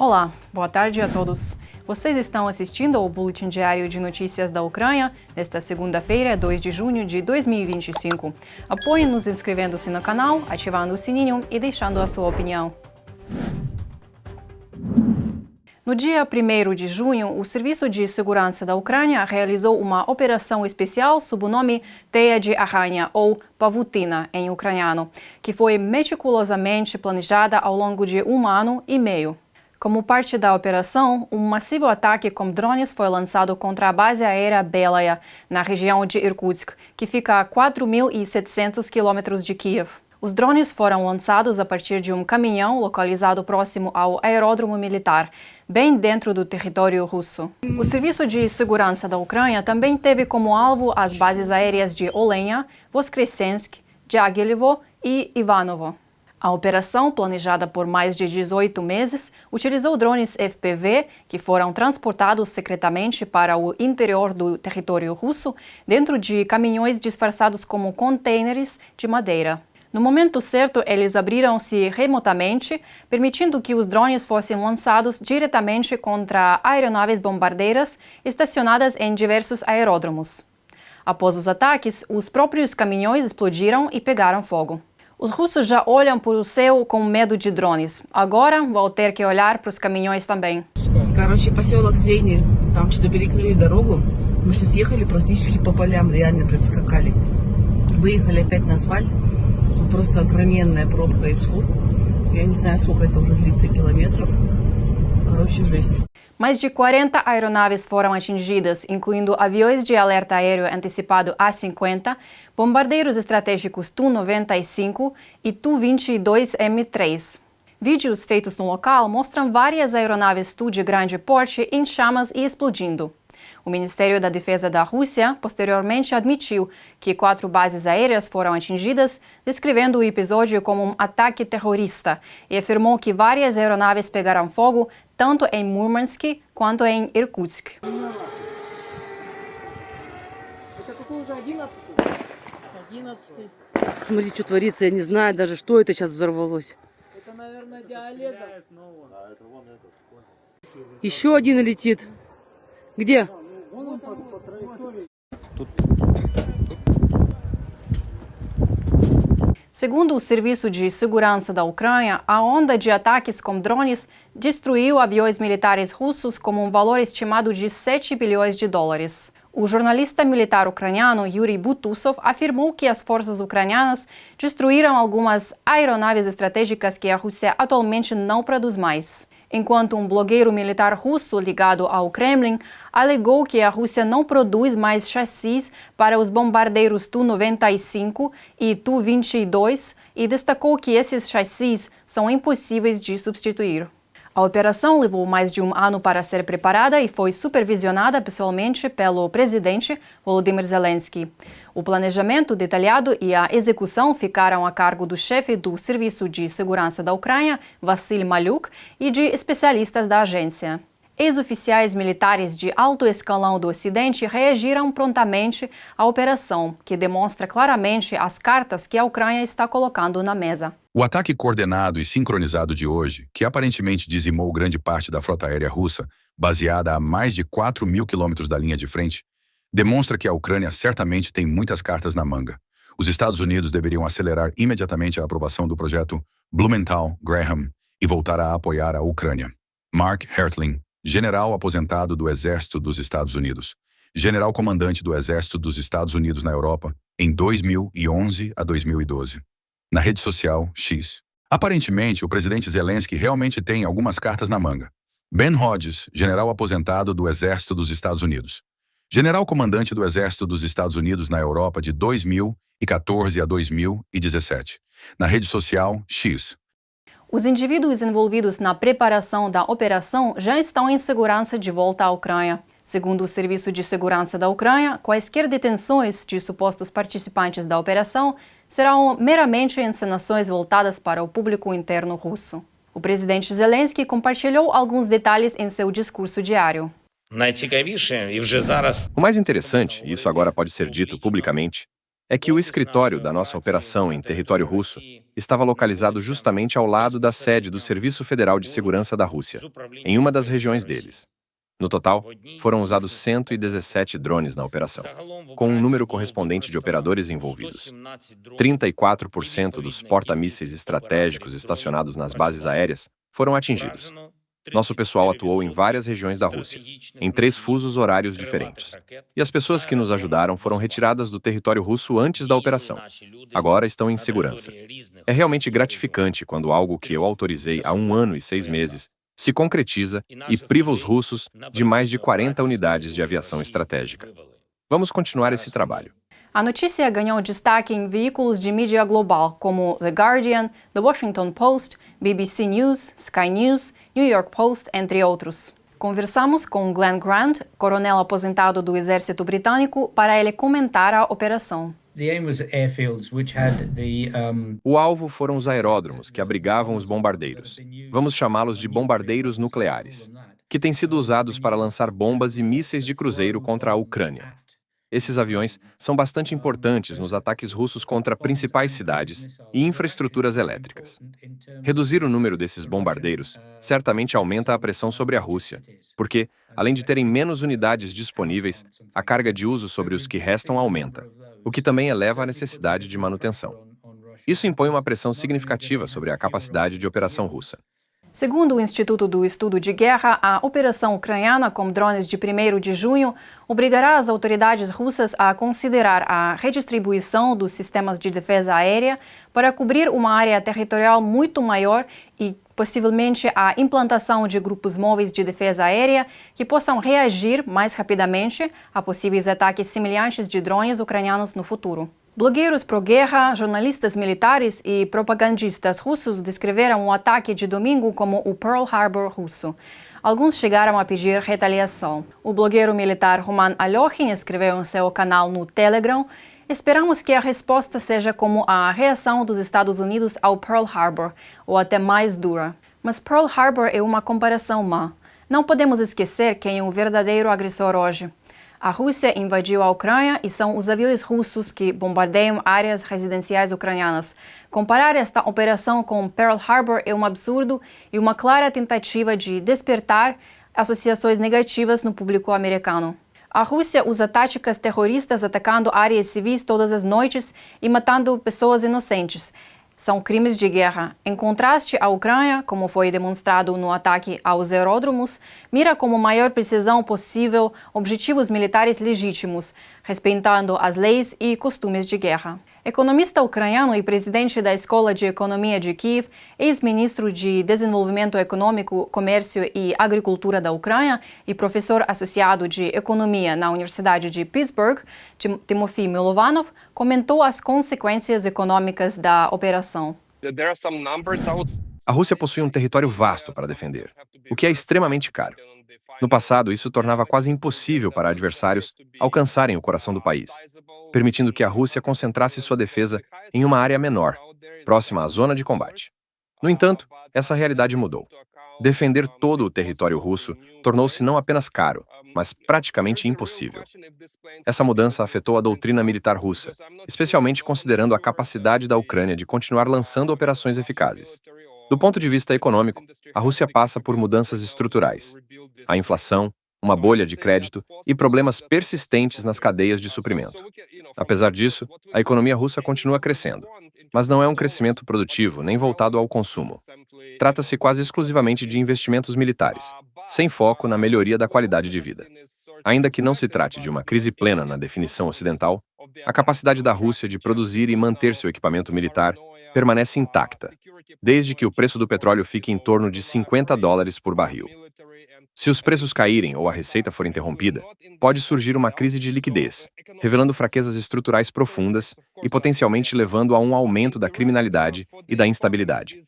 Olá, boa tarde a todos. Vocês estão assistindo ao Boletim Diário de Notícias da Ucrânia desta segunda-feira, 2 de junho de 2025. Apoiem-nos inscrevendo-se no canal, ativando o sininho e deixando a sua opinião. No dia 1º de junho, o Serviço de Segurança da Ucrânia realizou uma operação especial sob o nome Teia de Aranha, ou Pavutina em ucraniano, que foi meticulosamente planejada ao longo de 1 ano e meio. Como parte da operação, um massivo ataque com drones foi lançado contra a base aérea Belaya, na região de Irkutsk, que fica a 4.700 quilômetros de Kiev. Os drones foram lançados a partir de um caminhão localizado próximo ao aeródromo militar, bem dentro do território russo. O Serviço de Segurança da Ucrânia também teve como alvo as bases aéreas de Olenia, Voskresensk, Diaghilevo e Ivanovo. A operação, planejada por mais de 18 meses, utilizou drones FPV que foram transportados secretamente para o interior do território russo dentro de caminhões disfarçados como contêineres de madeira. No momento certo, eles abriram-se remotamente, permitindo que os drones fossem lançados diretamente contra aeronaves bombardeiras estacionadas em diversos aeródromos. Após os ataques, os próprios caminhões explodiram e pegaram fogo. Os russos já olham para o céu com medo de drones. Agora vão ter que olhar para os caminhões também. Короче, поселок Средний, там что-то перекрыли дорогу. Мы сейчас ехали практически по полям, реально прям скакали. Выехали опять на асфальт. Тут просто огроменная пробка из фур. Я не знаю, сколько это уже длится километров. Короче, жесть. Mais de 40 aeronaves foram atingidas, incluindo aviões de alerta aéreo antecipado A-50, bombardeiros estratégicos Tu-95 e Tu-22M3. Vídeos feitos no local mostram várias aeronaves Tu de grande porte em chamas e explodindo. O Ministério da Defesa da Rússia posteriormente admitiu que 4 bases aéreas foram atingidas, descrevendo o episódio como um ataque terrorista, e afirmou que várias aeronaves pegaram fogo tanto em Murmansk quanto em Irkutsk. Смотри, что творится, я не знаю даже, что это сейчас взорвалось. Это, наверное, диалега. Еще один летит. Где? Segundo o Serviço de Segurança da Ucrânia, a onda de ataques com drones destruiu aviões militares russos com um valor estimado de 7 bilhões de dólares. O jornalista militar ucraniano Yuri Butusov afirmou que as forças ucranianas destruíram algumas aeronaves estratégicas que a Rússia atualmente não produz mais. Enquanto um blogueiro militar russo ligado ao Kremlin alegou que a Rússia não produz mais chassis para os bombardeiros Tu-95 e Tu-22 e destacou que esses chassis são impossíveis de substituir. A operação levou mais de 1 ano para ser preparada e foi supervisionada pessoalmente pelo presidente Volodymyr Zelensky. O planejamento detalhado e a execução ficaram a cargo do chefe do Serviço de Segurança da Ucrânia, Vassil Maluk, e de especialistas da agência. Ex-oficiais militares de alto escalão do Ocidente reagiram prontamente à operação, que demonstra claramente as cartas que a Ucrânia está colocando na mesa. O ataque coordenado e sincronizado de hoje, que aparentemente dizimou grande parte da frota aérea russa, baseada a mais de 4.000 quilômetros da linha de frente, demonstra que a Ucrânia certamente tem muitas cartas na manga. Os Estados Unidos deveriam acelerar imediatamente a aprovação do projeto Blumenthal-Graham e voltar a apoiar a Ucrânia. Mark Hertling, general aposentado do Exército dos Estados Unidos, general comandante do Exército dos Estados Unidos na Europa, em 2011 a 2012. Na rede social X. Aparentemente, o presidente Zelensky realmente tem algumas cartas na manga. Ben Hodges, general aposentado do Exército dos Estados Unidos, general comandante do Exército dos Estados Unidos na Europa de 2014 a 2017. Na rede social X. Os indivíduos envolvidos na preparação da operação já estão em segurança de volta à Ucrânia. Segundo o Serviço de Segurança da Ucrânia, quaisquer detenções de supostos participantes da operação serão meramente encenações voltadas para o público interno russo. O presidente Zelensky compartilhou alguns detalhes em seu discurso diário. O mais interessante, e isso agora pode ser dito publicamente, é que o escritório da nossa operação em território russo estava localizado justamente ao lado da sede do Serviço Federal de Segurança da Rússia, em uma das regiões deles. No total, foram usados 117 drones na operação, com um número correspondente de operadores envolvidos. 34% dos porta-mísseis estratégicos estacionados nas bases aéreas foram atingidos. Nosso pessoal atuou em várias regiões da Rússia, em 3 fusos horários diferentes. E as pessoas que nos ajudaram foram retiradas do território russo antes da operação. Agora estão em segurança. É realmente gratificante quando algo que eu autorizei há 1 ano e 6 meses se concretiza e priva os russos de mais de 40 unidades de aviação estratégica. Vamos continuar esse trabalho. A notícia ganhou destaque em veículos de mídia global, como The Guardian, The Washington Post, BBC News, Sky News, New York Post, entre outros. Conversamos com Glenn Grant, coronel aposentado do Exército Britânico, para ele comentar a operação. O alvo foram os aeródromos que abrigavam os bombardeiros. Vamos chamá-los de bombardeiros nucleares, que têm sido usados para lançar bombas e mísseis de cruzeiro contra a Ucrânia. Esses aviões são bastante importantes nos ataques russos contra principais cidades e infraestruturas elétricas. Reduzir o número desses bombardeiros certamente aumenta a pressão sobre a Rússia, porque, além de terem menos unidades disponíveis, a carga de uso sobre os que restam aumenta, o que também eleva a necessidade de manutenção. Isso impõe uma pressão significativa sobre a capacidade de operação russa. Segundo o Instituto do Estudo de Guerra, a operação ucraniana com drones de 1º de junho obrigará as autoridades russas a considerar a redistribuição dos sistemas de defesa aérea para cobrir uma área territorial muito maior e, possivelmente, a implantação de grupos móveis de defesa aérea que possam reagir mais rapidamente a possíveis ataques semelhantes de drones ucranianos no futuro. Blogueiros pró-guerra, jornalistas militares e propagandistas russos descreveram o ataque de domingo como o Pearl Harbor russo. Alguns chegaram a pedir retaliação. O blogueiro militar Roman Alyoshin escreveu em seu canal no Telegram: "Esperamos que a resposta seja como a reação dos Estados Unidos ao Pearl Harbor, ou até mais dura. Mas Pearl Harbor é uma comparação má. Não podemos esquecer quem é o verdadeiro agressor hoje. A Rússia invadiu a Ucrânia e são os aviões russos que bombardeiam áreas residenciais ucranianas. Comparar esta operação com Pearl Harbor é um absurdo e uma clara tentativa de despertar associações negativas no público americano. A Rússia usa táticas terroristas atacando áreas civis todas as noites e matando pessoas inocentes. São crimes de guerra. Em contraste, a Ucrânia, como foi demonstrado no ataque aos aeródromos, mira com a maior precisão possível objetivos militares legítimos, respeitando as leis e costumes de guerra. Economista ucraniano e presidente da Escola de Economia de Kiev, ex-ministro de Desenvolvimento Econômico, Comércio e Agricultura da Ucrânia e professor associado de Economia na Universidade de Pittsburgh, Timofey Milovanov, comentou as consequências econômicas da operação. A Rússia possui um território vasto para defender, o que é extremamente caro. No passado, isso tornava quase impossível para adversários alcançarem o coração do país, permitindo que a Rússia concentrasse sua defesa em uma área menor, próxima à zona de combate. No entanto, essa realidade mudou. Defender todo o território russo tornou-se não apenas caro, mas praticamente impossível. Essa mudança afetou a doutrina militar russa, especialmente considerando a capacidade da Ucrânia de continuar lançando operações eficazes. Do ponto de vista econômico, a Rússia passa por mudanças estruturais. A inflação, uma bolha de crédito e problemas persistentes nas cadeias de suprimento. Apesar disso, a economia russa continua crescendo, mas não é um crescimento produtivo nem voltado ao consumo. Trata-se quase exclusivamente de investimentos militares, sem foco na melhoria da qualidade de vida. Ainda que não se trate de uma crise plena na definição ocidental, a capacidade da Rússia de produzir e manter seu equipamento militar permanece intacta, desde que o preço do petróleo fique em torno de $50 por barril. Se os preços caírem ou a receita for interrompida, pode surgir uma crise de liquidez, revelando fraquezas estruturais profundas e potencialmente levando a um aumento da criminalidade e da instabilidade.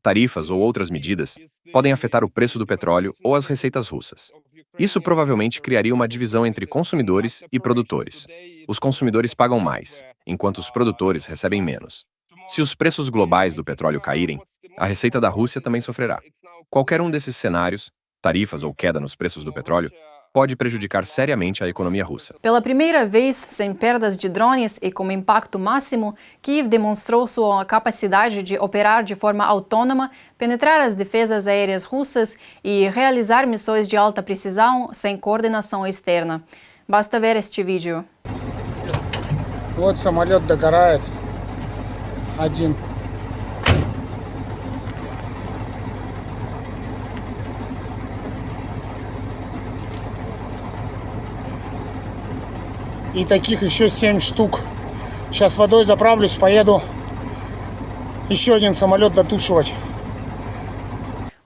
Tarifas ou outras medidas podem afetar o preço do petróleo ou as receitas russas. Isso provavelmente criaria uma divisão entre consumidores e produtores. Os consumidores pagam mais, enquanto os produtores recebem menos. Se os preços globais do petróleo caírem, a receita da Rússia também sofrerá. Qualquer um desses cenários, tarifas ou queda nos preços do petróleo, pode prejudicar seriamente a economia russa. Pela primeira vez, sem perdas de drones e com impacto máximo, Kiev demonstrou sua capacidade de operar de forma autônoma, penetrar as defesas aéreas russas e realizar missões de alta precisão sem coordenação externa. Basta ver este vídeo. Вот самолет догорает. Один. И таких еще 7 штук. Сейчас водой заправлюсь, поеду еще один самолет дотушивать.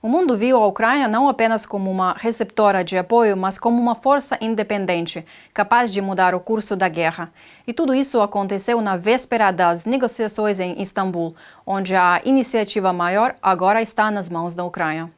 O mundo viu a Ucrânia não apenas como uma receptora de apoio, mas como uma força independente, capaz de mudar o curso da guerra. E tudo isso aconteceu na véspera das negociações em Istambul, onde a iniciativa maior agora está nas mãos da Ucrânia.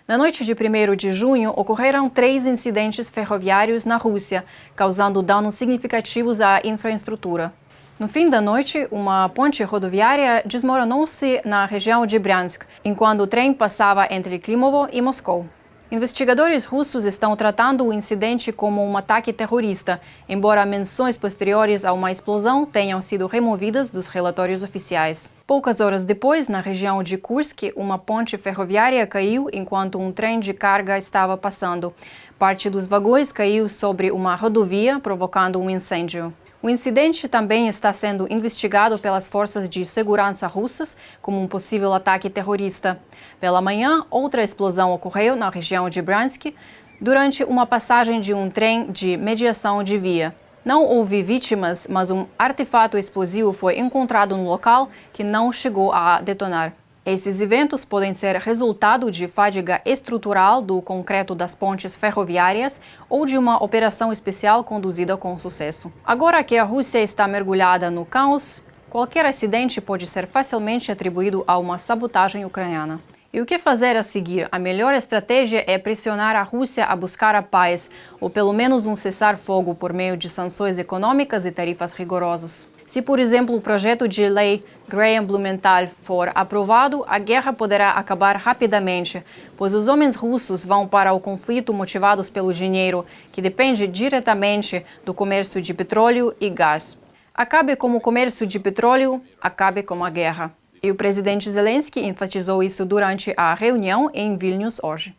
Na noite de 1º de junho, ocorreram 3 incidentes ferroviários na Rússia, causando danos significativos à infraestrutura. No fim da noite, uma ponte rodoviária desmoronou-se na região de Bryansk, enquanto o trem passava entre Klimovo e Moscou. Investigadores russos estão tratando o incidente como um ataque terrorista, embora menções posteriores a uma explosão tenham sido removidas dos relatórios oficiais. Poucas horas depois, na região de Kursk, uma ponte ferroviária caiu enquanto um trem de carga estava passando. Parte dos vagões caiu sobre uma rodovia, provocando um incêndio. O incidente também está sendo investigado pelas forças de segurança russas como um possível ataque terrorista. Pela manhã, outra explosão ocorreu na região de Bryansk durante uma passagem de um trem de mediação de via. Não houve vítimas, mas um artefato explosivo foi encontrado no local que não chegou a detonar. Esses eventos podem ser resultado de fadiga estrutural do concreto das pontes ferroviárias ou de uma operação especial conduzida com sucesso. Agora que a Rússia está mergulhada no caos, qualquer acidente pode ser facilmente atribuído a uma sabotagem ucraniana. E o que fazer a seguir? A melhor estratégia é pressionar a Rússia a buscar a paz, ou pelo menos um cessar-fogo por meio de sanções econômicas e tarifas rigorosas. Se, por exemplo, o projeto de lei Graham-Blumenthal for aprovado, a guerra poderá acabar rapidamente, pois os homens russos vão para o conflito motivados pelo dinheiro, que depende diretamente do comércio de petróleo e gás. Acabe com o comércio de petróleo, acabe com a guerra. E o presidente Zelensky enfatizou isso durante a reunião em Vilnius hoje.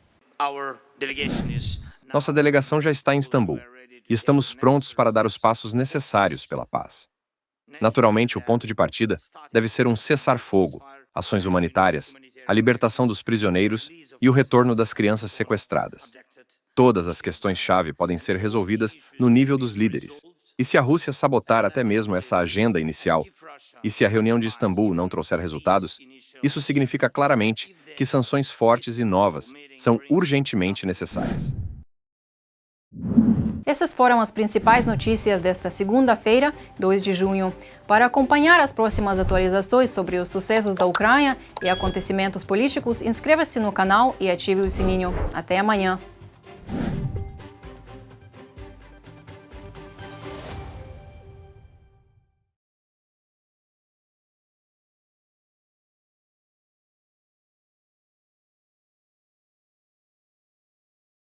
Nossa delegação já está em Istambul e estamos prontos para dar os passos necessários pela paz. Naturalmente, o ponto de partida deve ser um cessar-fogo, ações humanitárias, a libertação dos prisioneiros e o retorno das crianças sequestradas. Todas as questões-chave podem ser resolvidas no nível dos líderes. E se a Rússia sabotar até mesmo essa agenda inicial, e se a reunião de Istambul não trouxer resultados, isso significa claramente que sanções fortes e novas são urgentemente necessárias. Essas foram as principais notícias desta segunda-feira, 2 de junho. Para acompanhar as próximas atualizações sobre os sucessos da Ucrânia e acontecimentos políticos, inscreva-se no canal e ative o sininho. Até amanhã!